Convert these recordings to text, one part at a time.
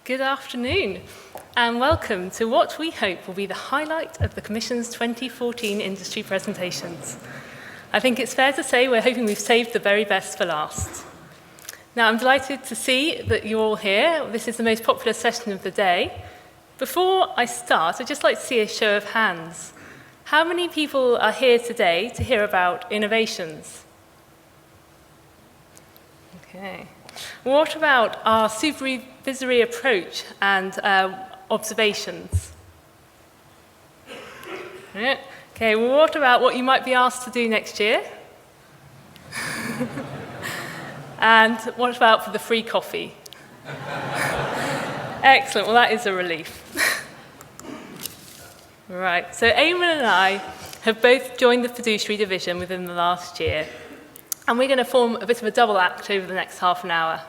Good afternoon, and welcome to what we hope will be the highlight of the Commission's 2014 industry presentations. I think it's fair to say we're hoping we've saved the very best for last. Now, I'm delighted to see that you're all here. This is the most popular session of the day. Before I start, I'd just like to see a show of hands. How many people are here today to hear about innovations? Okay. What about our supervisory approach and observations? Yeah. Okay, well, what about what you might be asked to do next year? And what about for the free coffee? Excellent, well, that is a relief. Right, so Eamon and I have both joined the fiduciary division within the last year, and we're going to form a bit of a double act over the next half an hour.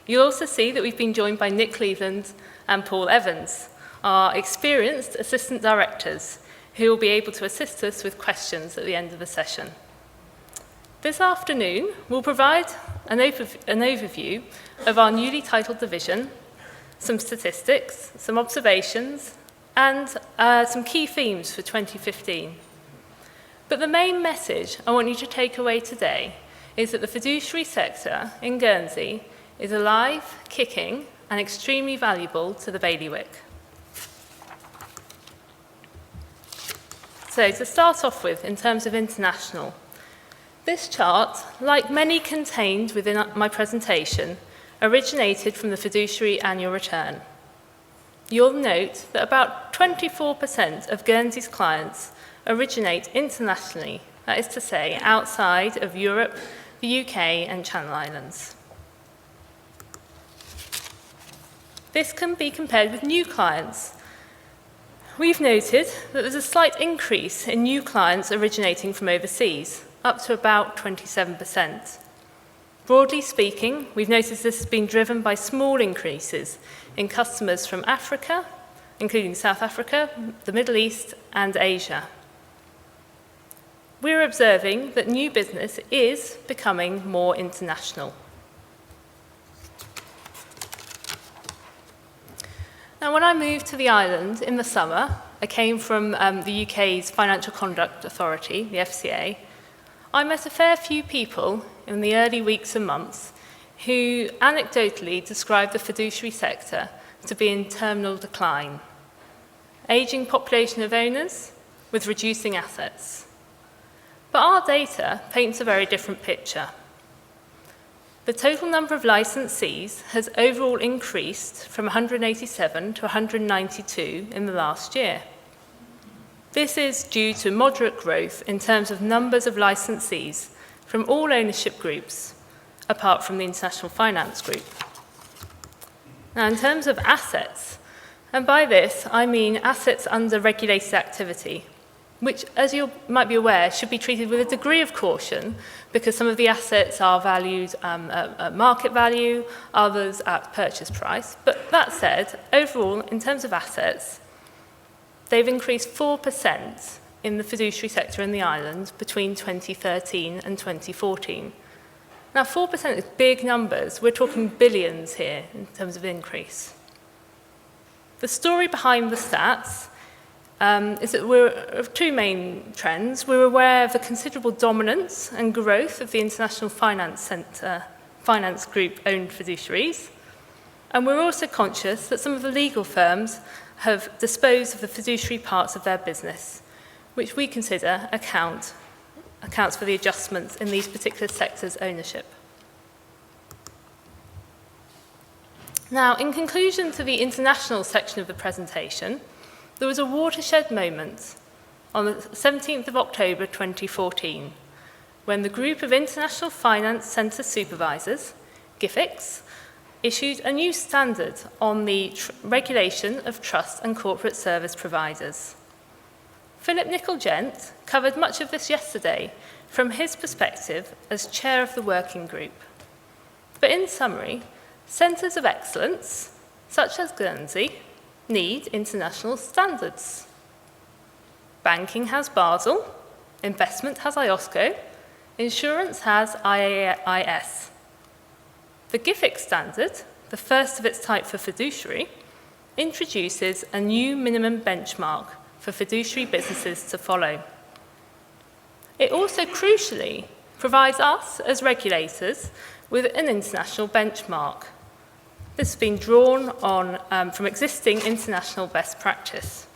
You'll also see that we've been joined by Nick Cleveland and Paul Evans, our experienced assistant directors, who will be able to assist us with questions at the end of the session. This afternoon, we'll provide an overview of our newly titled division, some statistics, some observations, and some key themes for 2015. But the main message I want you to take away today is that the fiduciary sector in Guernsey is alive, kicking, and extremely valuable to the bailiwick. So to start off with, in terms of international, this chart, like many contained within my presentation, originated from the fiduciary annual return. You'll note that about 24% of Guernsey's clients originate internationally, that is to say, outside of Europe, the UK, and Channel Islands. This can be compared with new clients. We've noted that there's a slight increase in new clients originating from overseas, up to about 27%. Broadly speaking, we've noticed this has been driven by small increases in customers from Africa, including South Africa, the Middle East, and Asia. We're observing that new business is becoming more international. Now, when I moved to the island in the summer, I came from the UK's Financial Conduct Authority, the FCA. I met a fair few people in the early weeks and months who anecdotally described the fiduciary sector to be in terminal decline. Aging population of owners with reducing assets. But our data paints a very different picture. The total number of licensees has overall increased from 187 to 192 in the last year. This is due to moderate growth in terms of numbers of licensees from all ownership groups, apart from the International Finance Group. Now, in terms of assets, and by this I mean assets under regulated activity, which, as you might be aware, should be treated with a degree of caution because some of the assets are valued at market value, others at purchase price. But that said, overall, in terms of assets, they've increased 4% in the fiduciary sector in the island between 2013 and 2014. Now, 4% is big numbers. We're talking billions here in terms of increase. The story behind the stats is that we're of two main trends. We're aware of the considerable dominance and growth of the International Finance Group-owned fiduciaries, and we're also conscious that some of the legal firms have disposed of the fiduciary parts of their business, which we consider accounts for the adjustments in these particular sectors' ownership. Now, in conclusion to the international section of the presentation, there was a watershed moment on the 17th of October 2014 when the Group of International Finance Centre Supervisors, GIFICs, issued a new standard on the regulation of trust and corporate service providers. Philip Nicol-Gent covered much of this yesterday from his perspective as chair of the working group. But in summary, centres of excellence, such as Guernsey, need international standards. Banking has Basel, investment has IOSCO, insurance has IAIS. The GIFIC standard the first of its type for fiduciary, introduces a new minimum benchmark for fiduciary businesses to follow. It also crucially provides us as regulators with an international benchmark. This has been drawn on from existing international best practice.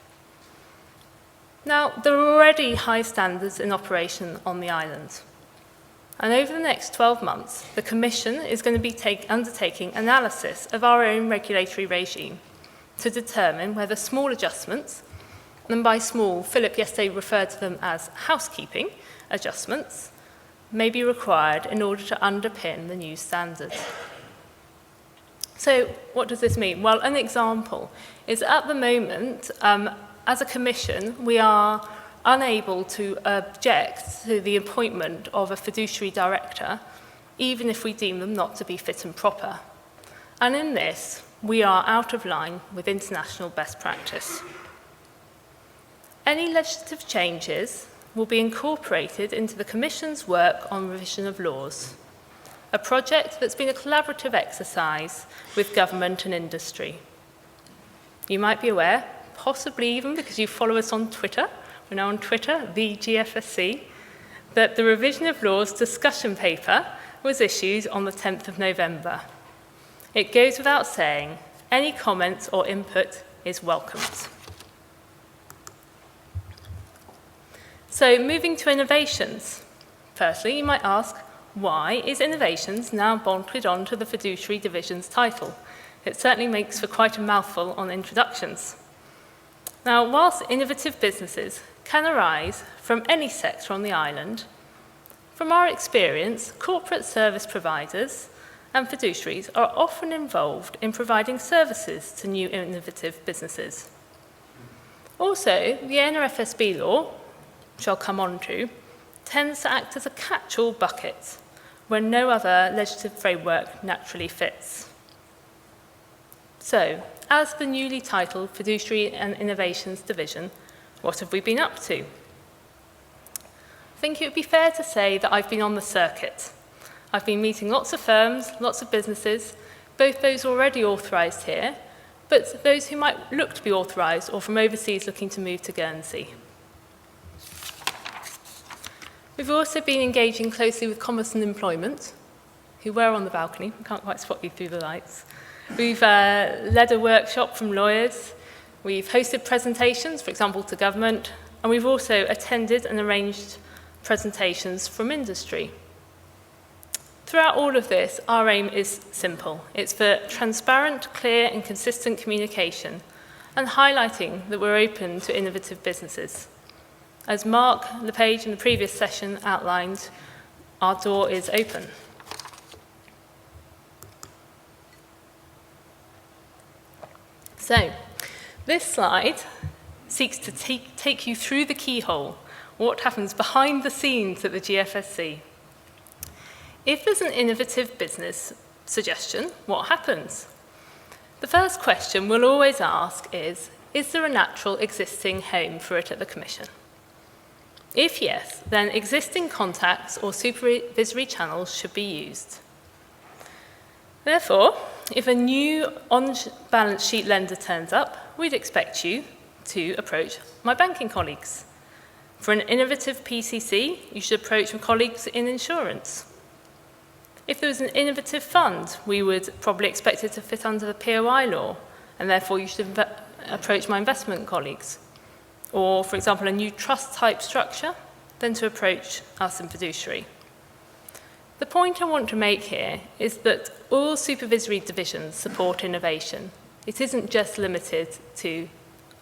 Now, there are already high standards in operation on the island. And over the next 12 months, the Commission is going to be undertaking analysis of our own regulatory regime to determine whether small adjustments, and by small, Philip yesterday referred to them as housekeeping adjustments, may be required in order to underpin the new standards. So what does this mean? Well, an example is at the moment, as a Commission, we are unable to object to the appointment of a fiduciary director, even if we deem them not to be fit and proper. And in this, we are out of line with international best practice. Any legislative changes will be incorporated into the Commission's work on revision of laws, a project that's been a collaborative exercise with government and industry. You might be aware, possibly even because you follow us on Twitter, we're now on Twitter, the GFSC, that the revision of laws discussion paper was issued on the 10th of November. It goes without saying, any comments or input is welcomed. So moving to innovations. Firstly, you might ask, why is innovations now bolted onto the fiduciary division's title? It certainly makes for quite a mouthful on introductions. Now, whilst innovative businesses can arise from any sector on the island, from our experience, corporate service providers and fiduciaries are often involved in providing services to new innovative businesses. Also, the NRFSB law, which I'll come on to, tends to act as a catch-all bucket when no other legislative framework naturally fits. So, as the newly titled Fiduciary and Innovations Division, what have we been up to? I think it would be fair to say that I've been on the circuit. I've been meeting lots of firms, lots of businesses, both those already authorised here, but those who might look to be authorised or from overseas looking to move to Guernsey. We've also been engaging closely with Commerce and Employment, who were on the balcony. I can't quite spot you through the lights. We've led a workshop from lawyers. We've hosted presentations, for example, to government, and we've also attended and arranged presentations from industry. Throughout all of this, our aim is simple. It's for transparent, clear, and consistent communication, and highlighting that we're open to innovative businesses. As Mark LePage in the previous session outlined, our door is open. So, this slide seeks to take you through the keyhole, what happens behind the scenes at the GFSC. If there's an innovative business suggestion, what happens? The first question we'll always ask is there a natural existing home for it at the Commission? If yes, then existing contacts or supervisory channels should be used. Therefore, if a new on-balance sheet lender turns up, we'd expect you to approach my banking colleagues. For an innovative PCC, you should approach my colleagues in insurance. If there was an innovative fund, we would probably expect it to fit under the POI law, and therefore you should approach my investment colleagues. Or, for example, a new trust-type structure, then to approach us in fiduciary. The point I want to make here is that all supervisory divisions support innovation. It isn't just limited to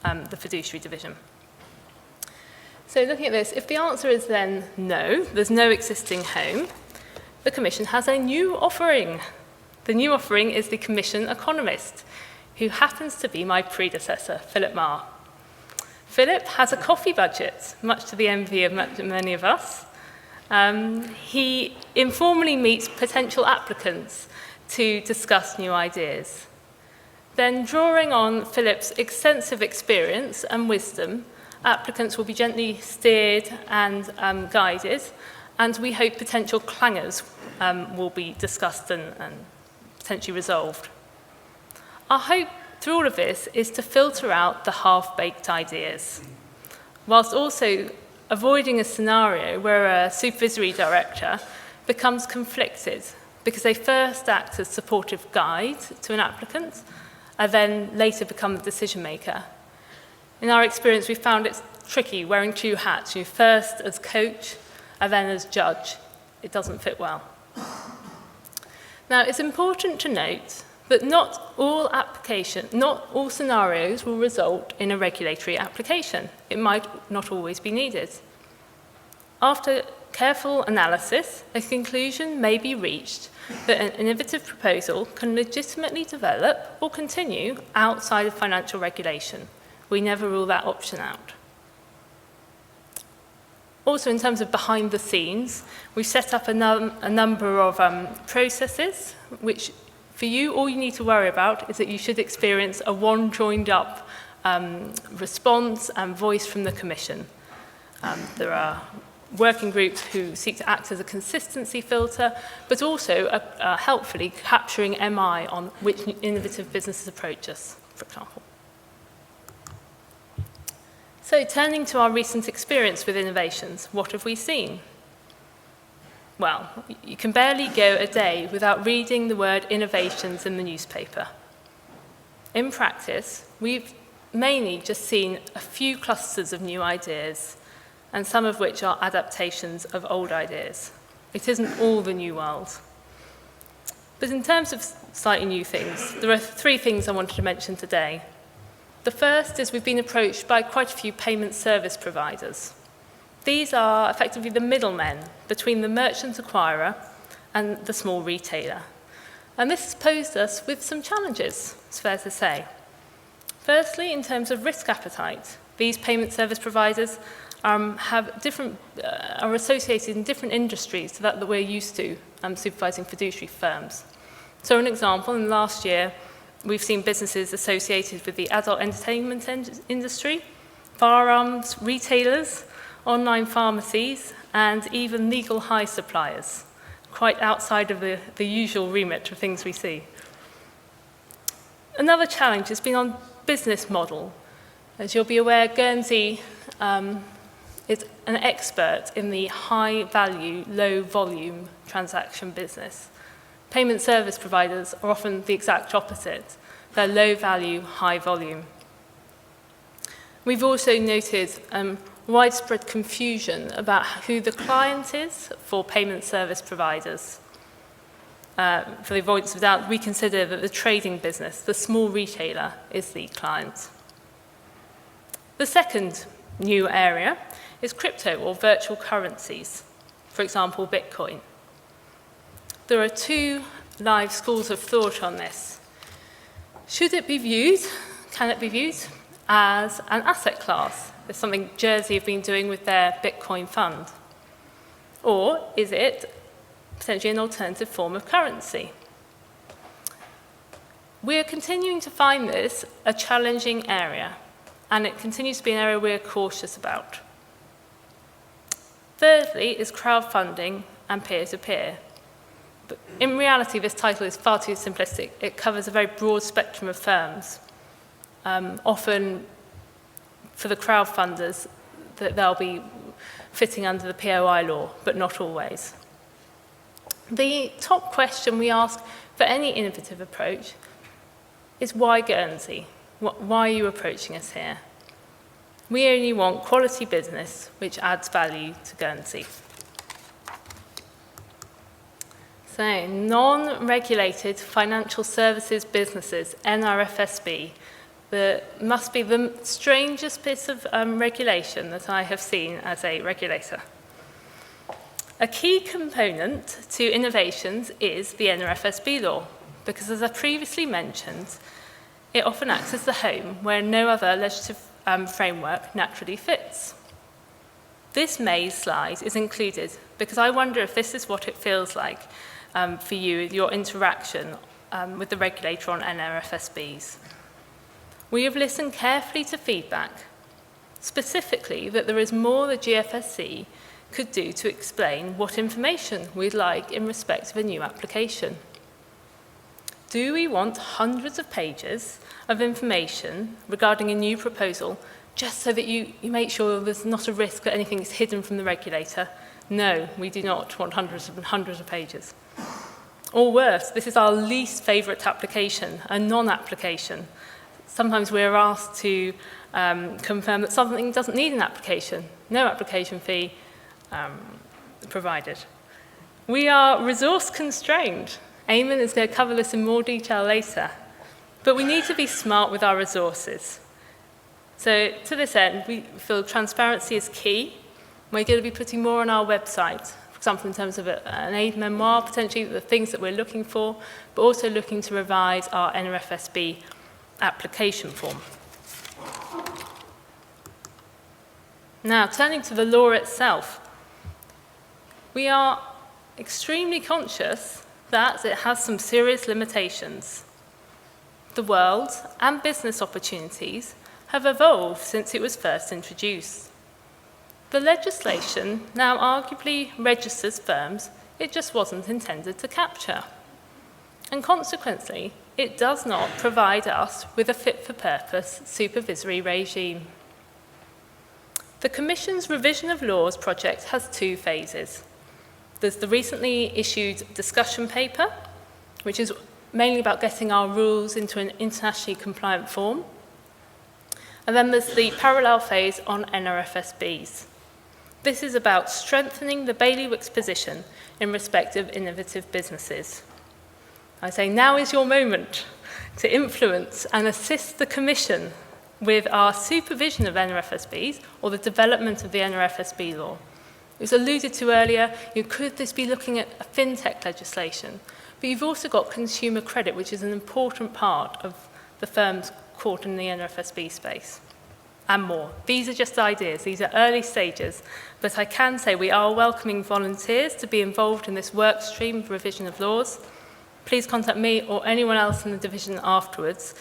the fiduciary division. So looking at this, if the answer is then no, there's no existing home, the Commission has a new offering. The new offering is the Commission Economist, who happens to be my predecessor, Philip Marr. Philip has a coffee budget, much to the envy of many of us. He informally meets potential applicants to discuss new ideas. Then, drawing on Philip's extensive experience and wisdom, applicants will be gently steered and guided, and we hope potential clangers will be discussed and potentially resolved. Our hope through all of this is to filter out the half-baked ideas, whilst also avoiding a scenario where a supervisory director becomes conflicted because they first act as supportive guide to an applicant and then later become the decision maker. In our experience, we found it's tricky wearing two hats, first as coach and then as judge. It doesn't fit well. Now, it's important to note that not all scenarios will result in a regulatory application. It might not always be needed. After careful analysis, a conclusion may be reached that an innovative proposal can legitimately develop or continue outside of financial regulation. We never rule that option out. Also, in terms of behind the scenes, we've set up a number of processes, which for you, all you need to worry about is that you should experience a one joined up response and voice from the Commission. There are working groups who seek to act as a consistency filter, but also helpfully capturing MI on which innovative businesses approach us, for example. So turning to our recent experience with innovations, what have we seen? Well, you can barely go a day without reading the word innovations in the newspaper. In practice, we've mainly just seen a few clusters of new ideas, and some of which are adaptations of old ideas. It isn't all the new world. But in terms of slightly new things, there are three things I wanted to mention today. The first is we've been approached by quite a few payment service providers. These are effectively the middlemen between the merchant acquirer and the small retailer. And this has posed us with some challenges, it's fair to say. Firstly, in terms of risk appetite, these payment service providers are associated in different industries to that we're used to supervising fiduciary firms. So an example, in the last year, we've seen businesses associated with the adult entertainment industry, firearms retailers, online pharmacies, and even legal high suppliers, quite outside of the usual remit of things we see. Another challenge has been on business model. As you'll be aware, Guernsey is an expert in the high-value, low-volume transaction business. Payment service providers are often the exact opposite. They're low-value, high-volume. We've also noted widespread confusion about who the client is for payment service providers. For the avoidance of doubt, we consider that the trading business, the small retailer, is the client. The second new area is crypto or virtual currencies, for example, Bitcoin. There are two live schools of thought on this. Can it be viewed as an asset class? It's something Jersey have been doing with their Bitcoin fund. Or is it potentially an alternative form of currency? We are continuing to find this a challenging area, and it continues to be an area we're cautious about. Thirdly is crowdfunding and peer-to-peer. But in reality, this title is far too simplistic. It covers a very broad spectrum of firms. Often, for the crowdfunders, that they'll be fitting under the POI law, but not always. The top question we ask for any innovative approach is why Guernsey? Why are you approaching us here? We only want quality business which adds value to Guernsey. So, non-regulated financial services businesses, NRFSB, must be the strangest piece of regulation that I have seen as a regulator. A key component to innovations is the NRFSB law, because as I previously mentioned, it often acts as the home where no other legislative framework naturally fits. This maze slide is included because I wonder if this is what it feels like for you, your interaction with the regulator on NRFSBs. We have listened carefully to feedback, specifically that there is more the GFSC could do to explain what information we'd like in respect of a new application. Do we want hundreds of pages of information regarding a new proposal just so that you make sure there's not a risk that anything is hidden from the regulator? No, we do not want hundreds and hundreds of pages. Or worse, this is our least favourite application, a non-application. Sometimes we're asked to confirm that something doesn't need an application. No application fee provided. We are resource constrained. Eamon is going to cover this in more detail later. But we need to be smart with our resources. So to this end, we feel transparency is key. We're going to be putting more on our website, for example, in terms of an aid memoir, potentially the things that we're looking for, but also looking to revise our NRFSB application form. Now, turning to the law itself, we are extremely conscious that it has some serious limitations. The world and business opportunities have evolved since it was first introduced. The legislation now arguably registers firms it just wasn't intended to capture. And consequently, it does not provide us with a fit-for-purpose supervisory regime. The Commission's Revision of Laws project has two phases. There's the recently issued discussion paper, which is mainly about getting our rules into an internationally compliant form. And then there's the parallel phase on NRFSBs. This is about strengthening the bailiwick's position in respect of innovative businesses. I say now is your moment to influence and assist the Commission with our supervision of NRFSBs or the development of the NRFSB law. It was alluded to earlier, could this be looking at a fintech legislation? But you've also got consumer credit, which is an important part of the firms caught in the NRFSB space, and more. These are just ideas, these are early stages, but I can say we are welcoming volunteers to be involved in this work stream of revision of laws. Please contact me or anyone else in the division afterwards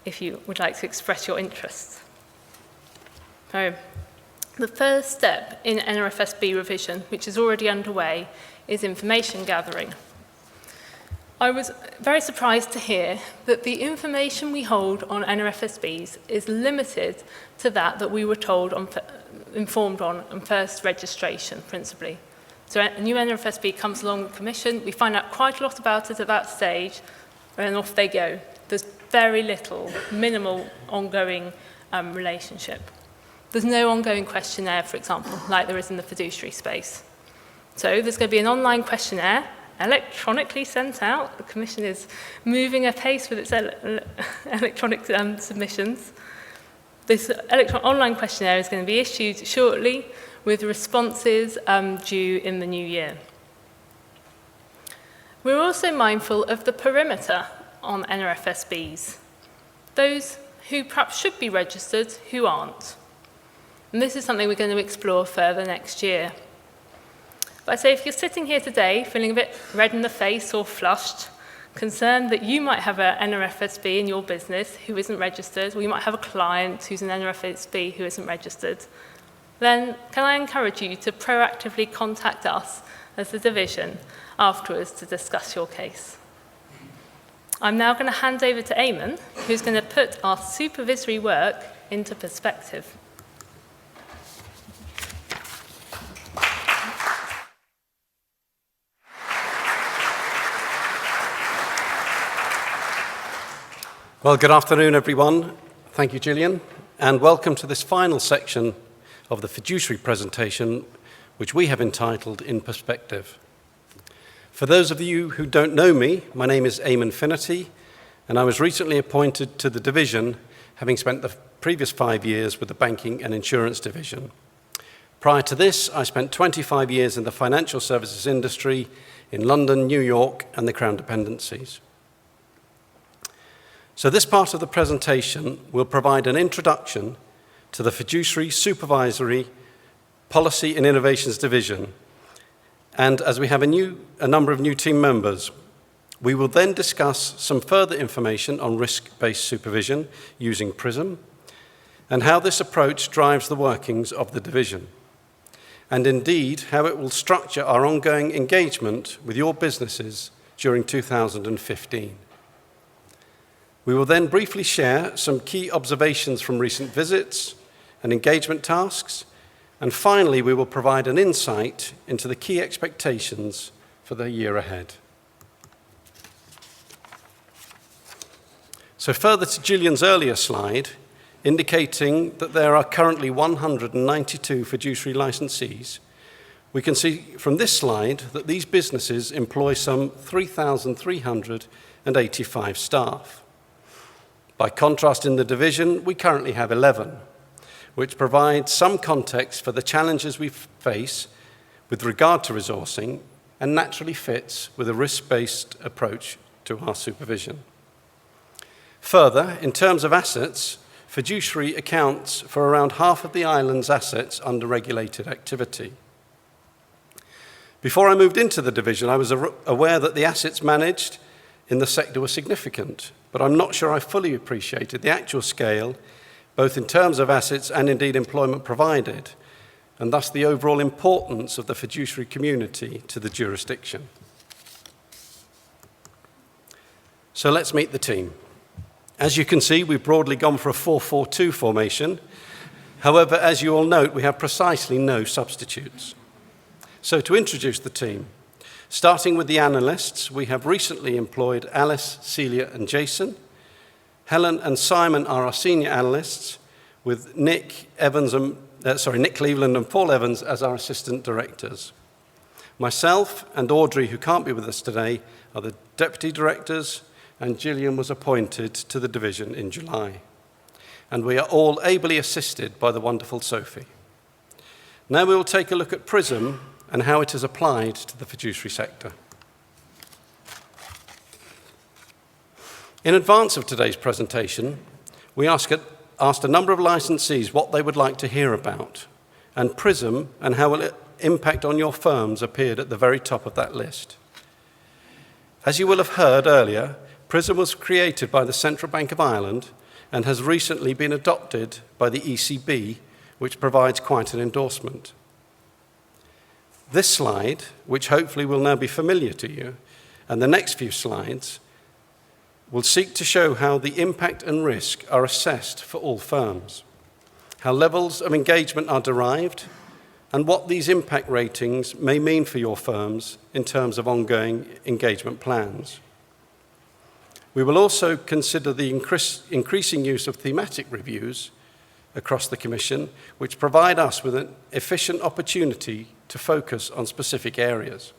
if you would like to express your interest. So, the first step in NRFSB revision, which is already underway, is information gathering. I was very surprised to hear that the information we hold on NRFSBs is limited to that we were informed on first registration, principally. So a new NRFSB comes along with Commission, we find out quite a lot about it at that stage, and off they go. There's very little, minimal ongoing relationship. There's no ongoing questionnaire, for example, like there is in the fiduciary space. So there's going to be an online questionnaire, electronically sent out. The Commission is moving apace with its electronic submissions. This online questionnaire is going to be issued shortly with responses due in the new year. We're also mindful of the perimeter on NRFSBs, those who perhaps should be registered who aren't. And this is something we're going to explore further next year. But I say if you're sitting here today feeling a bit red in the face or flushed, concerned that you might have an NRFSB in your business who isn't registered, or you might have a client who's an NRFSB who isn't registered, then can I encourage you to proactively contact us as the division afterwards to discuss your case. I'm now going to hand over to Eamon, who's going to put our supervisory work into perspective. Well, good afternoon, everyone. Thank you, Gillian, and welcome to this final section of the fiduciary presentation, which we have entitled In Perspective. For those of you who don't know me, my name is Eamon Finnerty, and I was recently appointed to the division, having spent the previous 5 years with the banking and insurance division. Prior to this, I spent 25 years in the financial services industry in London, New York, and the Crown Dependencies. So this part of the presentation will provide an introduction to the Fiduciary Supervisory Policy and Innovations Division. And as we have a number of new team members, we will then discuss some further information on risk-based supervision using PRISM and how this approach drives the workings of the division, and indeed how it will structure our ongoing engagement with your businesses during 2015. We will then briefly share some key observations from recent visits and engagement tasks, and finally we will provide an insight into the key expectations for the year ahead. So further to Gillian's earlier slide, indicating that there are currently 192 fiduciary licensees, we can see from this slide that these businesses employ some 3,385 staff. By contrast, in the division, we currently have 11, which provides some context for the challenges we face with regard to resourcing and naturally fits with a risk-based approach to our supervision. Further, in terms of assets, fiduciary accounts for around half of the island's assets under regulated activity. Before I moved into the division, I was aware that the assets managed in the sector were significant, but I'm not sure I fully appreciated the actual scale, both in terms of assets and indeed employment provided, and thus the overall importance of the fiduciary community to the jurisdiction. So let's meet the team. As you can see, we've broadly gone for a 4-4-2 formation. However, as you all note, we have precisely no substitutes. So to introduce the team, starting with the analysts, we have recently employed Alice, Celia, and Jason. Helen and Simon are our senior analysts, with Nick Cleveland and Paul Evans as our assistant directors. Myself and Audrey, who can't be with us today, are the deputy directors, and Gillian was appointed to the division in July. And we are all ably assisted by the wonderful Sophie. Now we will take a look at PRISM and how it is applied to the fiduciary sector. In advance of today's presentation, we asked a number of licensees what they would like to hear about, and PRISM and how will it impact on your firms appeared at the very top of that list. As you will have heard earlier, PRISM was created by the Central Bank of Ireland and has recently been adopted by the ECB, which provides quite an endorsement. This slide, which hopefully will now be familiar to you, and the next few slides, will seek to show how the impact and risk are assessed for all firms, how levels of engagement are derived, and what these impact ratings may mean for your firms in terms of ongoing engagement plans. We will also consider the increasing use of thematic reviews across the Commission, which provide us with an efficient opportunity to focus on specific areas.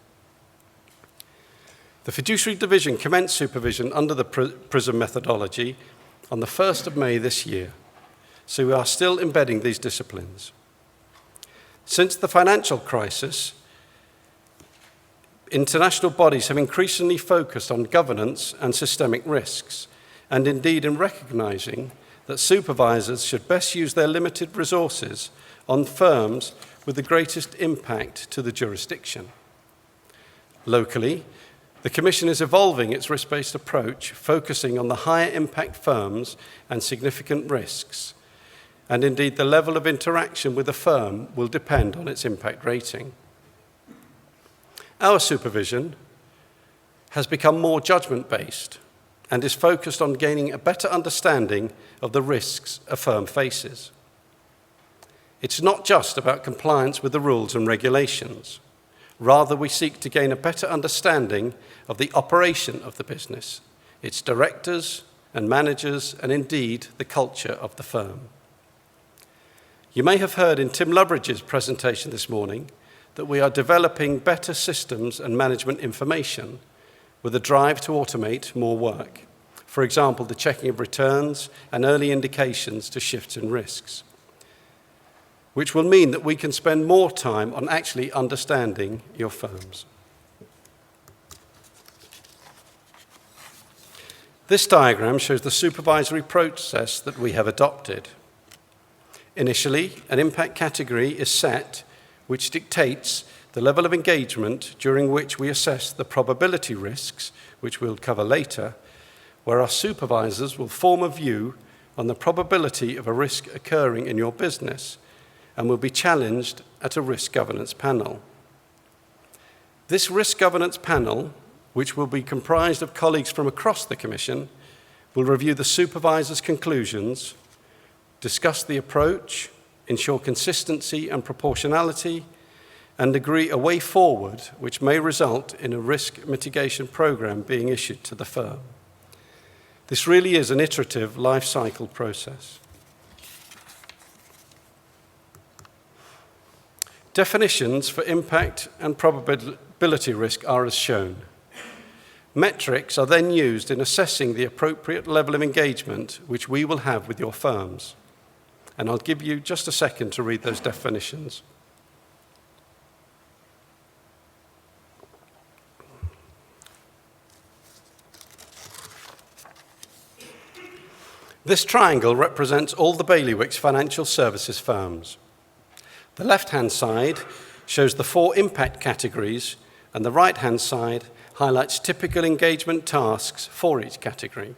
The fiduciary division commenced supervision under the PRISM methodology on the 1st of May this year, so we are still embedding these disciplines. Since the financial crisis, international bodies have increasingly focused on governance and systemic risks, and indeed in recognizing that supervisors should best use their limited resources on firms with the greatest impact to the jurisdiction. Locally, the Commission is evolving its risk-based approach, focusing on the higher impact firms and significant risks, and indeed the level of interaction with the firm will depend on its impact rating. Our supervision has become more judgment-based and is focused on gaining a better understanding of the risks a firm faces. It's not just about compliance with the rules and regulations. Rather, we seek to gain a better understanding of the operation of the business, its directors and managers, and indeed the culture of the firm. You may have heard in Tim Lubbridge's presentation this morning that we are developing better systems and management information with a drive to automate more work. For example, the checking of returns and early indications to shifts in risks, which will mean that we can spend more time on actually understanding your firms. This diagram shows the supervisory process that we have adopted. Initially, an impact category is set which dictates the level of engagement during which we assess the probability risks, which we'll cover later, where our supervisors will form a view on the probability of a risk occurring in your business and will be challenged at a risk governance panel. This risk governance panel, which will be comprised of colleagues from across the Commission, We'll review the supervisor's conclusions, discuss the approach, ensure consistency and proportionality, and agree a way forward which may result in a risk mitigation program being issued to the firm. This really is an iterative life cycle process. Definitions for impact and probability risk are as shown. Metrics are then used in assessing the appropriate level of engagement which we will have with your firms. And I'll give you just a second to read those definitions. This triangle represents all the bailiwicks financial services firms. The left-hand side shows the 4 impact categories, and the right-hand side highlights typical engagement tasks for each category.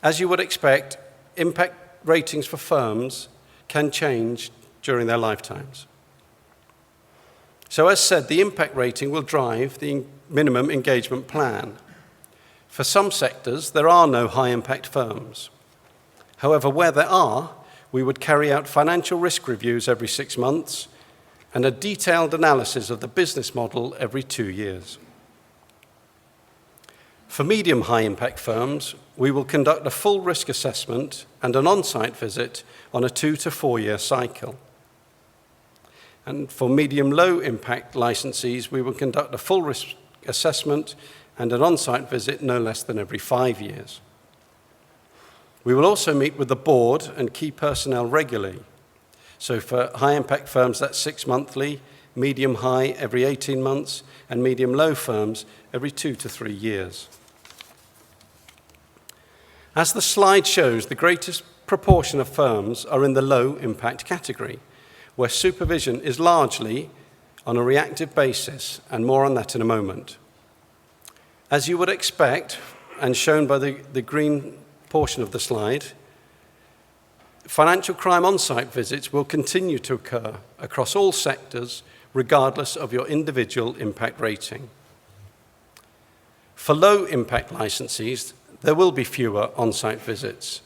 As you would expect, impact ratings for firms can change during their lifetimes. So as said, the impact rating will drive the minimum engagement plan. For some sectors, there are no high-impact firms. However, where there are, we would carry out financial risk reviews every 6 months and a detailed analysis of the business model every 2 years. For medium high impact firms, we will conduct a full risk assessment and an on-site visit on a 2 to 4 year cycle. And for medium low impact licensees, we will conduct a full risk assessment and an on-site visit no less than every 5 years. We will also meet with the board and key personnel regularly. So for high impact firms, that's 6 monthly, medium high every 18 months, and medium low firms every 2 to 3 years. As the slide shows, the greatest proportion of firms are in the low impact category, where supervision is largely on a reactive basis, and more on that in a moment. As you would expect, and shown by the green portion of the slide, financial crime on-site visits will continue to occur across all sectors, regardless of your individual impact rating. For low impact licensees, there will be fewer on-site visits,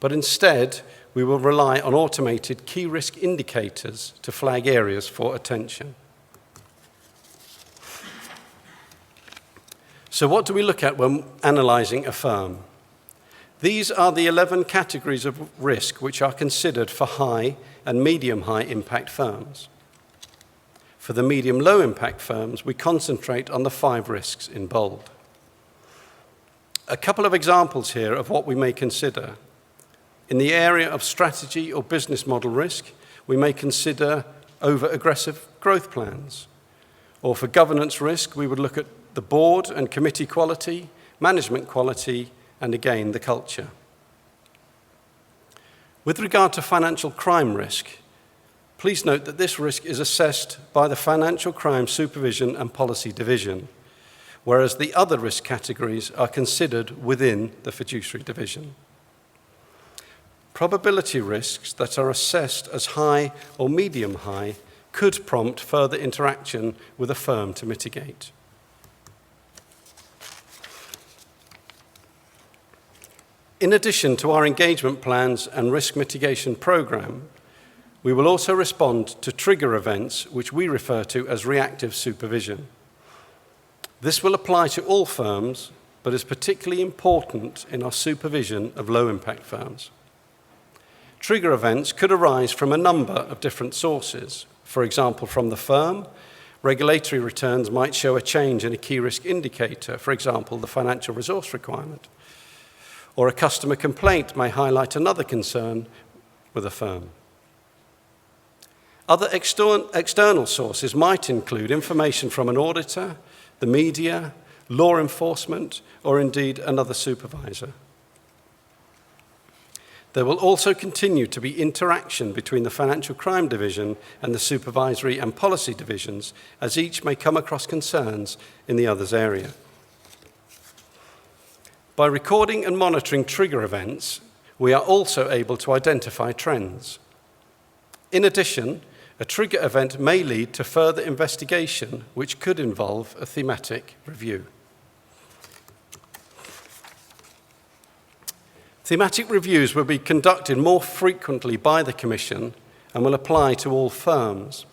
but instead we will rely on automated key risk indicators to flag areas for attention. So what do we look at when analysing a firm? These are the 11 categories of risk which are considered for high and medium-high impact firms. For the medium-low impact firms, we concentrate on the 5 risks in bold. A couple of examples here of what we may consider. In the area of strategy or business model risk, we may consider over-aggressive growth plans. Or for governance risk, we would look at the board and committee quality, management quality, and again, the culture. With regard to financial crime risk, please note that this risk is assessed by the Financial Crime Supervision and Policy Division, whereas the other risk categories are considered within the fiduciary division. Probability risks that are assessed as high or medium high could prompt further interaction with a firm to mitigate. In addition to our engagement plans and risk mitigation program, we will also respond to trigger events which we refer to as reactive supervision. This will apply to all firms, but is particularly important in our supervision of low-impact firms. Trigger events could arise from a number of different sources. For example, from the firm, regulatory returns might show a change in a key risk indicator, for example, the financial resource requirement. Or a customer complaint may highlight another concern with a firm. Other external sources might include information from an auditor, the media, law enforcement, or indeed another supervisor. There will also continue to be interaction between the Financial Crime Division and the Supervisory and Policy Divisions, as each may come across concerns in the other's area. By recording and monitoring trigger events, we are also able to identify trends. In addition, a trigger event may lead to further investigation, which could involve a thematic review. Thematic reviews will be conducted more frequently by the Commission and will apply to all firms,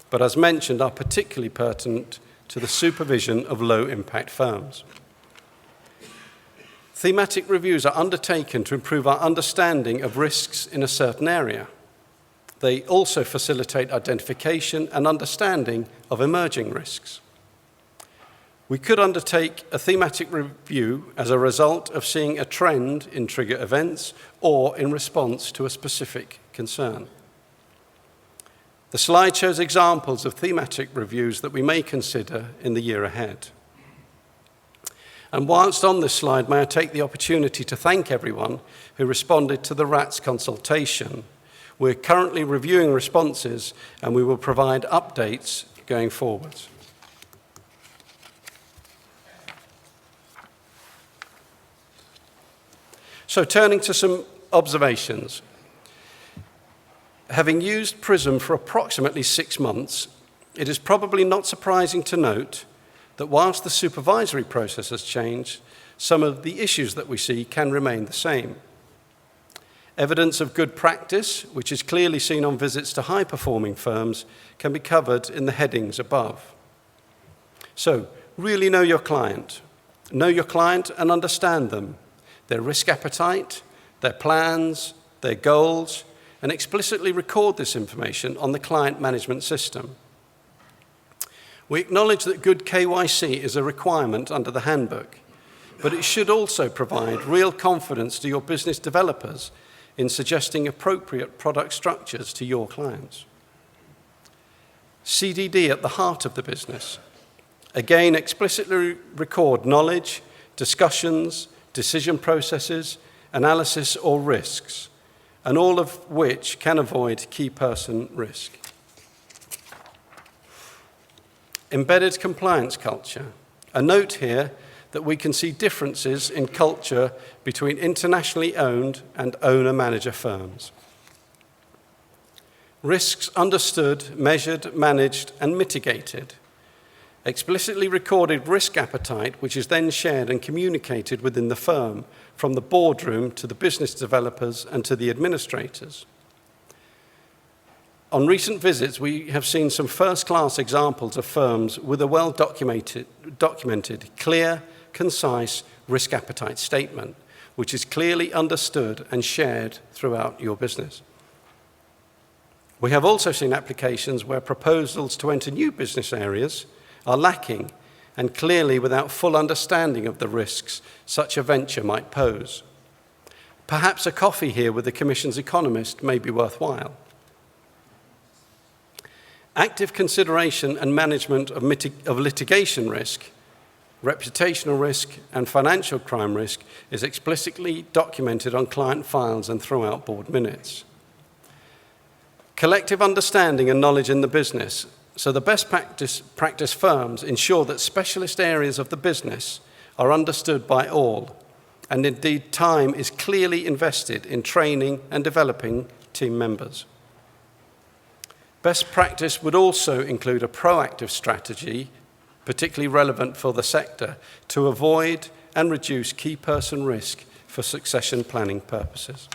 but as mentioned are particularly pertinent to the supervision of low-impact firms. Thematic reviews are undertaken to improve our understanding of risks in a certain area. They also facilitate identification and understanding of emerging risks. We could undertake a thematic review as a result of seeing a trend in trigger events or in response to a specific concern. The slide shows examples of thematic reviews that we may consider in the year ahead. And whilst on this slide, may I take the opportunity to thank everyone who responded to the RATS consultation. We're currently reviewing responses and we will provide updates going forwards. So turning to some observations. Having used PRISM for approximately 6 months, it is probably not surprising to note that whilst the supervisory process has changed, some of the issues that we see can remain the same. Evidence of good practice, which is clearly seen on visits to high-performing firms, can be covered in the headings above. So, really know your client. Know your client and understand them, their risk appetite, their plans, their goals, and explicitly record this information on the client management system. We acknowledge that good KYC is a requirement under the handbook, but it should also provide real confidence to your business developers in suggesting appropriate product structures to your clients. CDD at the heart of the business. Again, explicitly record knowledge, discussions, decision processes, analysis or risks, and all of which can avoid key person risk. Embedded compliance culture. A note here that we can see differences in culture between internationally owned and owner-manager firms. Risks understood, measured, managed, and mitigated. Explicitly recorded risk appetite, which is then shared and communicated within the firm, from the boardroom to the business developers and to the administrators. On recent visits, we have seen some first-class examples of firms with a well-documented, clear, concise risk appetite statement, which is clearly understood and shared throughout your business. We have also seen applications where proposals to enter new business areas are lacking and clearly without full understanding of the risks such a venture might pose. Perhaps a coffee here with the Commission's economist may be worthwhile. Active consideration and management of litigation risk, reputational risk, and financial crime risk is explicitly documented on client files and throughout board minutes. Collective understanding and knowledge in the business. So the best practice firms ensure that specialist areas of the business are understood by all, and indeed time is clearly invested in training and developing team members. Best practice would also include a proactive strategy, particularly relevant for the sector, to avoid and reduce key person risk for succession planning purposes.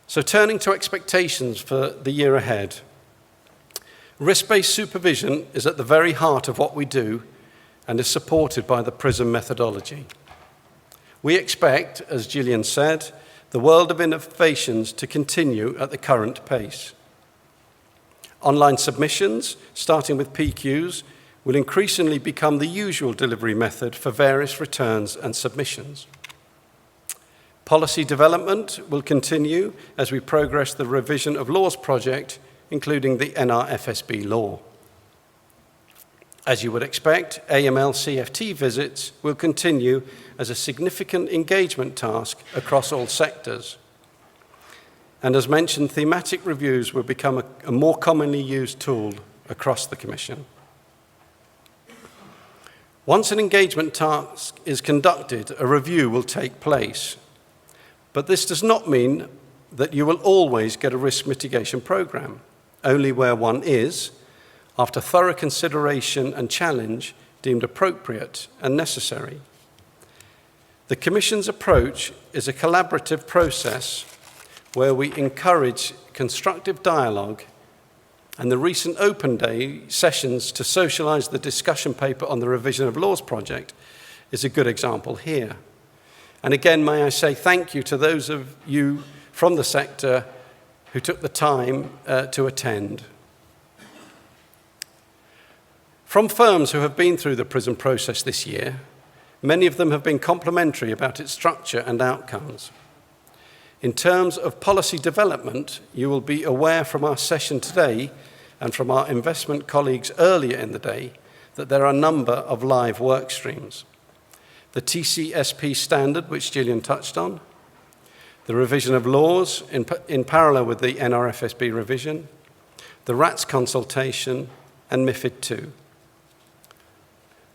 So turning to expectations for the year ahead, risk-based supervision is at the very heart of what we do and is supported by the PRISM methodology. We expect, as Gillian said, the world of innovations to continue at the current pace. Online submissions, starting with PQs, will increasingly become the usual delivery method for various returns and submissions. Policy development will continue as we progress the revision of laws project, including the NRFSB law. As you would expect, AML CFT visits will continue as a significant engagement task across all sectors. And as mentioned, thematic reviews will become a more commonly used tool across the Commission. Once an engagement task is conducted, a review will take place. But this does not mean that you will always get a risk mitigation program, only where one is, after thorough consideration and challenge, deemed appropriate and necessary. The Commission's approach is a collaborative process where we encourage constructive dialogue, and the recent open day sessions to socialise the discussion paper on the Revision of Laws project is a good example here. And again, may I say thank you to those of you from the sector who took the time to attend. From firms who have been through the PRISM process this year, many of them have been complimentary about its structure and outcomes. In terms of policy development, you will be aware from our session today and from our investment colleagues earlier in the day that there are a number of live work streams. The TCSP standard, which Gillian touched on, the revision of laws in parallel with the NRFSB revision, the RATS consultation, and MiFID II.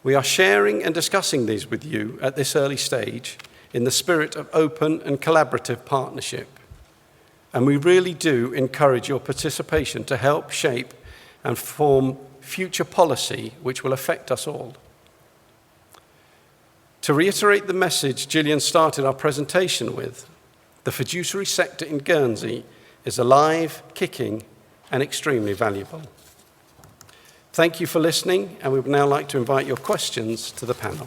We are sharing and discussing these with you at this early stage in the spirit of open and collaborative partnership. And we really do encourage your participation to help shape and form future policy which will affect us all. To reiterate the message Gillian started our presentation with, the fiduciary sector in Guernsey is alive, kicking, and extremely valuable. Thank you for listening, and we would now like to invite your questions to the panel.